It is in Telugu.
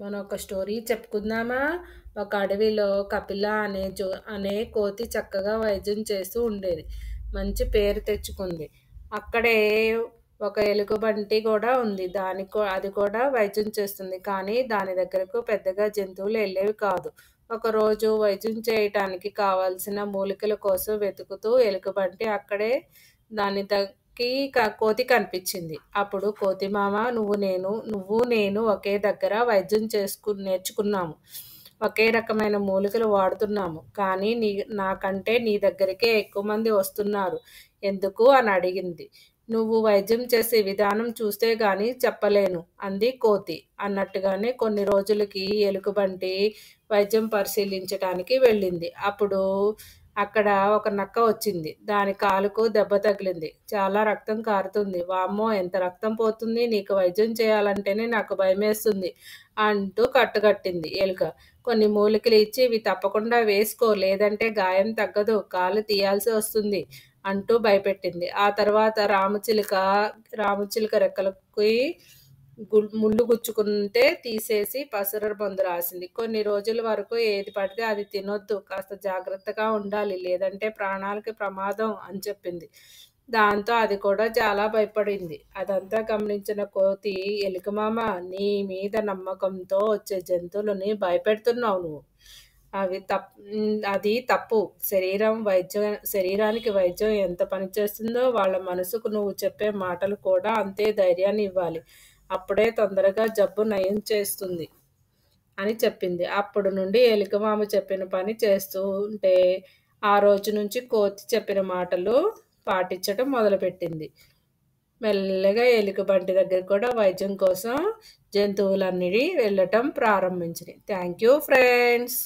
మనం ఒక స్టోరీ చెప్పుకుందామా? ఒక అడవిలో కపిల అనే కోతి చక్కగా వైద్యం చేస్తూ ఉండేది. మంచి పేరు తెచ్చుకుంది. అక్కడే ఒక ఎలుగుబంటి కూడా ఉంది. అది కూడా వైద్యం చేస్తుంది. కానీ దాని దగ్గరకు పెద్దగా జంతువులు వెళ్ళేవి కాదు. ఒకరోజు వైద్యం చేయటానికి కావలసిన మూలికల కోసం వెతుకుతూ ఎలుగుబంటి అక్కడే దాని కోతి కనిపించింది. అప్పుడు కోతి మామ, నువ్వు నేను ఒకే దగ్గర వైద్యం నేర్చుకున్నాము. ఒకే రకమైన మూలికలు వాడుతున్నాము. కానీ నాకంటే నీ దగ్గరికే ఎక్కువ మంది వస్తున్నారు. ఎందుకు అని అడిగింది. నువ్వు వైద్యం చేసే విధానం చూస్తే గాని చెప్పలేను అంది కోతి. అన్నట్టుగానే కొన్ని రోజులకి ఎలుగుబంటి వైద్యం పరిశీలించటానికి వెళ్ళింది. అప్పుడు అక్కడ ఒక నక్క వచ్చింది. దాని కాలుకు దెబ్బ తగిలింది. చాలా రక్తం కారుతుంది. వామ్మో, ఎంత రక్తం పోతుంది! నీకు వైద్యం చేయాలంటేనే నాకు భయమేస్తుంది అంటూ కట్టుకట్టింది ఎలుక. కొన్ని మూలికలు ఇచ్చి ఇవి తప్పకుండా వేసుకో, లేదంటే గాయం తగ్గదు, కాలు తీయాల్సి వస్తుంది అంటూ భయపెట్టింది. ఆ తర్వాత రామచిలుక రెక్కలకి ముళ్ళు గుచ్చుకుంటే తీసేసి పసరు మందు రాసింది. కొన్ని రోజుల వరకు ఏది పడితే అది తినొద్దు, కాస్త జాగ్రత్తగా ఉండాలి, లేదంటే ప్రాణాలకి ప్రమాదం అని చెప్పింది. దాంతో అది కూడా చాలా భయపడింది. అదంతా గమనించిన కోతి, ఎలుకమామ, నీ మీద నమ్మకంతో వచ్చే జంతువులని భయపెడుతున్నావు నువ్వు. అది తప్పు. శరీరానికి వైద్యం ఎంత పనిచేస్తుందో వాళ్ళ మనసుకు నువ్వు చెప్పే మాటలు కూడా అంతే ధైర్యాన్ని ఇవ్వాలి. అప్పుడే తొందరగా జబ్బు నయం చేస్తుంది అని చెప్పింది. అప్పుడు నుండి ఎలుకమామ చెప్పిన పని చేస్తూ ఉంటే ఆ రోజు నుంచి కోతి చెప్పిన మాటలు పాటించడం మొదలుపెట్టింది. మెల్లగా ఎలుకబంటి దగ్గర కూడా వైద్యం కోసం జంతువులన్నీ వెళ్ళటం ప్రారంభించినాయి. Thank you friends.